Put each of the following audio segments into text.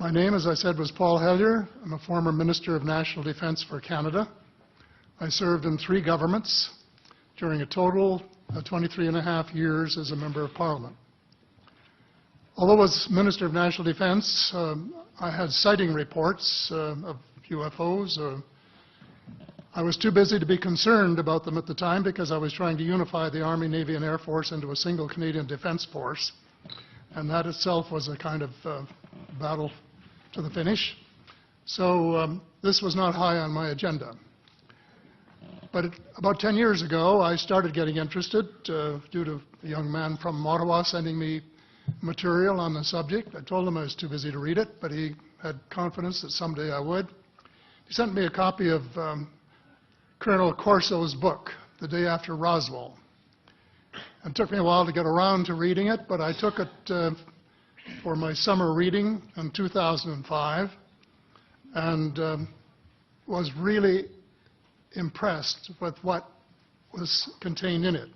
My name, as I said, was Paul Hellyer. I'm a former Minister of National Defense for Canada. I served in 3 governments during a total of 23.5 years as a Member of Parliament. Although as Minister of National Defense, I had sighting reports of UFOs. I was too busy to be concerned about them at the time because I was trying to unify the Army, Navy, and Air Force into a single Canadian Defence Force. And that itself was a kind of battle to the finish. So this was not high on my agenda. But about 10 years ago, I started getting interested due to a young man from Ottawa sending me material on the subject. I told him I was too busy to read it, but he had confidence that someday I would. He sent me a copy of Colonel Corso's book, The Day After Roswell. It took me a while to get around to reading it, but I took it for my summer reading in 2005 and was really impressed with what was contained in it.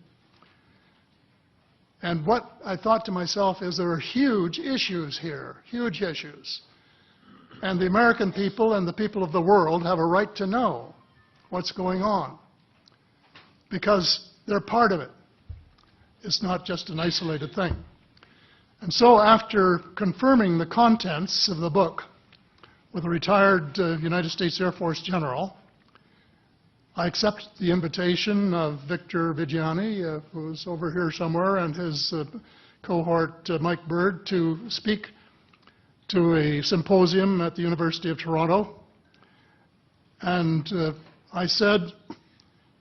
And what I thought to myself is there are huge issues here, huge issues. And the American people and the people of the world have a right to know what's going on because they're part of it. It's not just an isolated thing. And so after confirming the contents of the book with a retired United States Air Force general, I accept the invitation of Victor Vigiani, who's over here somewhere, and his cohort, Mike Bird, to speak to a symposium at the University of Toronto. And I said,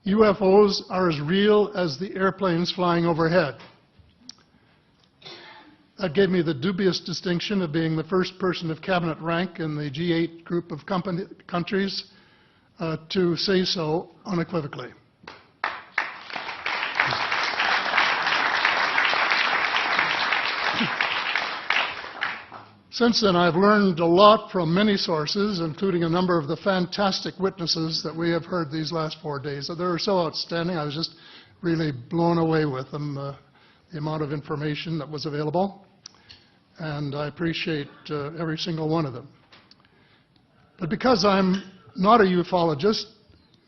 UFOs are as real as the airplanes flying overhead. That gave me the dubious distinction of being the first person of cabinet rank in the G8 group of countries to say so unequivocally. Since then, I've learned a lot from many sources, including a number of the fantastic witnesses that we have heard these last 4 days. They were so outstanding, I was just really blown away with them, the amount of information that was available. And I appreciate every single one of them. But because I'm not a ufologist,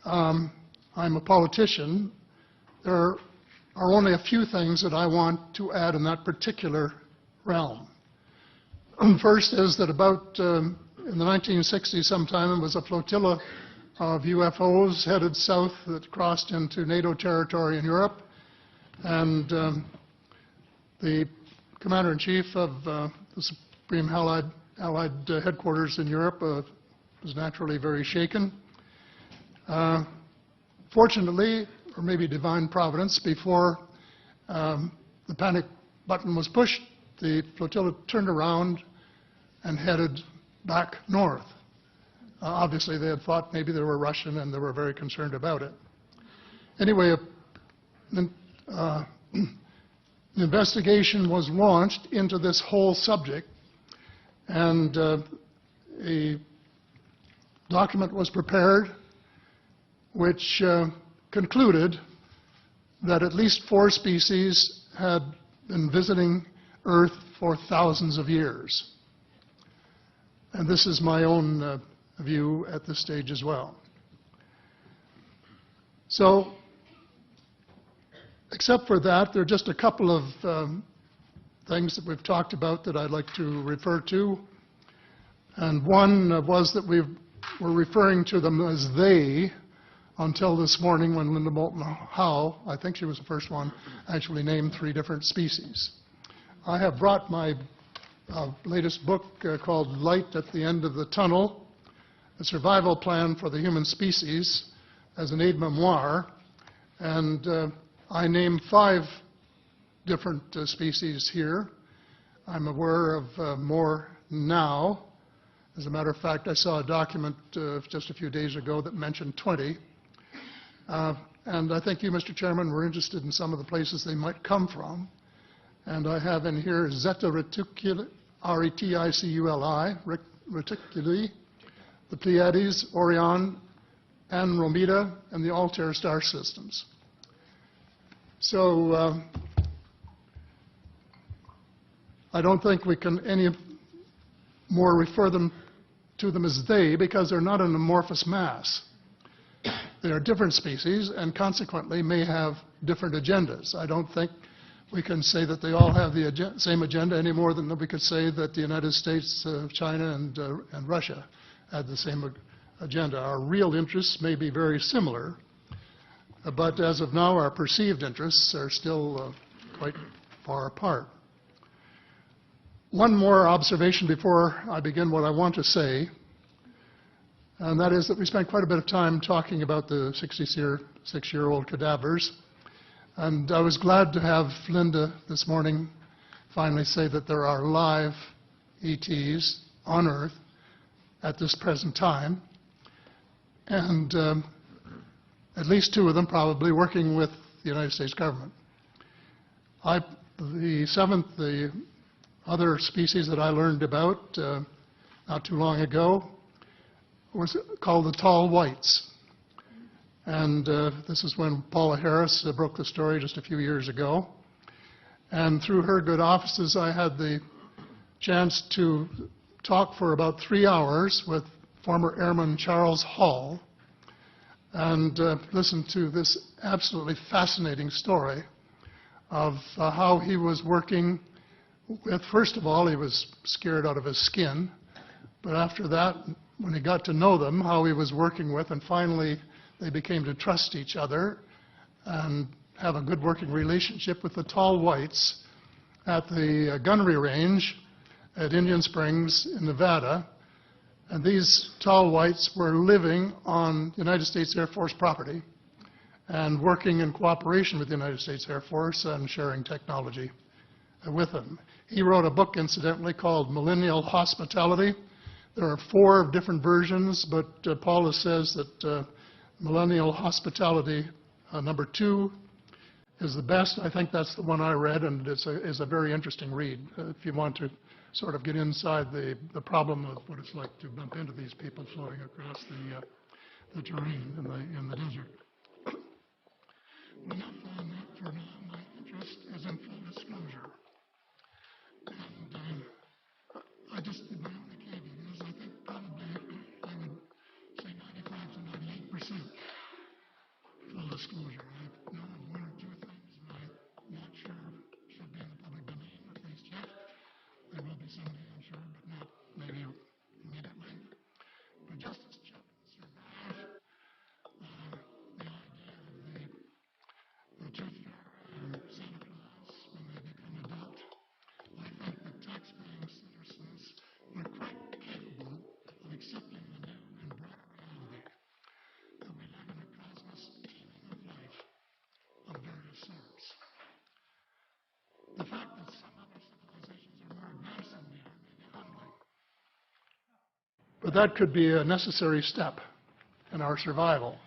I'm a politician, there are only a few things that I want to add in that particular realm. First is that about in the 1960s sometime, it was a flotilla of UFOs headed south that crossed into NATO territory in Europe. And the Commander-in-Chief of the Supreme Allied Headquarters in Europe was naturally very shaken. Fortunately, or maybe divine providence, before the panic button was pushed, the flotilla turned around and headed back north. Obviously, they had thought maybe they were Russian, and they were very concerned about it. Anyway, an investigation was launched into this whole subject, and a document was prepared which concluded that at least 4 species had been visiting Earth for thousands of years. And this is my own view at this stage as well. So, except for that, there are just a couple of things that we've talked about that I'd like to refer to. And one was that we were referring to them as they until this morning when Linda Moulton Howe, I think she was the first one, actually named 3 different species. I have brought my latest book called Light at the End of the Tunnel, A Survival Plan for the Human Species, as an aide-memoire, and I name 5 different species here. I'm aware of more now. As a matter of fact, I saw a document just a few days ago that mentioned 20. And I think you, Mr. Chairman, were interested in some of the places they might come from. And I have in here Zeta Reticuli, R-E-T-I-C-U-L-I, Reticuli, the Pleiades, Orion, Andromeda, and the Altair star systems. So I don't think we can more refer to them as they because they're not an amorphous mass. They are different species and consequently may have different agendas. I don't think we can say that they all have the same agenda any more than we could say that the United States, China, and Russia had the same agenda. Our real interests may be very similar, but as of now, our perceived interests are still quite far apart. One more observation before I begin what I want to say, and that is that we spent quite a bit of time talking about the 66-year-old cadavers. And I was glad to have Linda this morning finally say that there are live ETs on Earth at this present time, and at least 2 of them probably working with the United States government. The other species that I learned about not too long ago was called the tall whites. And this is when Paula Harris broke the story just a few years ago. And through her good offices, I had the chance to talk for about 3 hours with former Airman Charles Hall and listen to this absolutely fascinating story of how he was working with, first of all, he was scared out of his skin, but after that, when he got to know them, how he was working with, and finally they became to trust each other and have a good working relationship with the tall whites at the gunnery range at Indian Springs in Nevada. And these tall whites were living on United States Air Force property and working in cooperation with the United States Air Force and sharing technology with them. He wrote a book, incidentally, called Millennial Hospitality. There are 4 different versions, but Paula says that Millennial Hospitality number 2 is the best. I think that's the one I read, and it's a very interesting read if you want to sort of get inside the problem of what it's like to bump into these people floating across the terrain in the desert. Enough on that for now. My interest is in full disclosure. And I just, my only caveat is I think probably I would say 95 to 98% full disclosure. I know of 1 or 2 things that I'm not sure should be in the public domain, at least yet. There will be someday, I'm sure, but not maybe immediately. But just as children survive the idea of the tooth fairy and Santa Claus when they become adult, I think that tax-paying citizens are quite capable of accepting the new and broader reality that we live in a cosmos teeming with life of various sorts. The fact that some other civilizations are more advanced than we are may be humbling. But that could be a necessary step in our survival.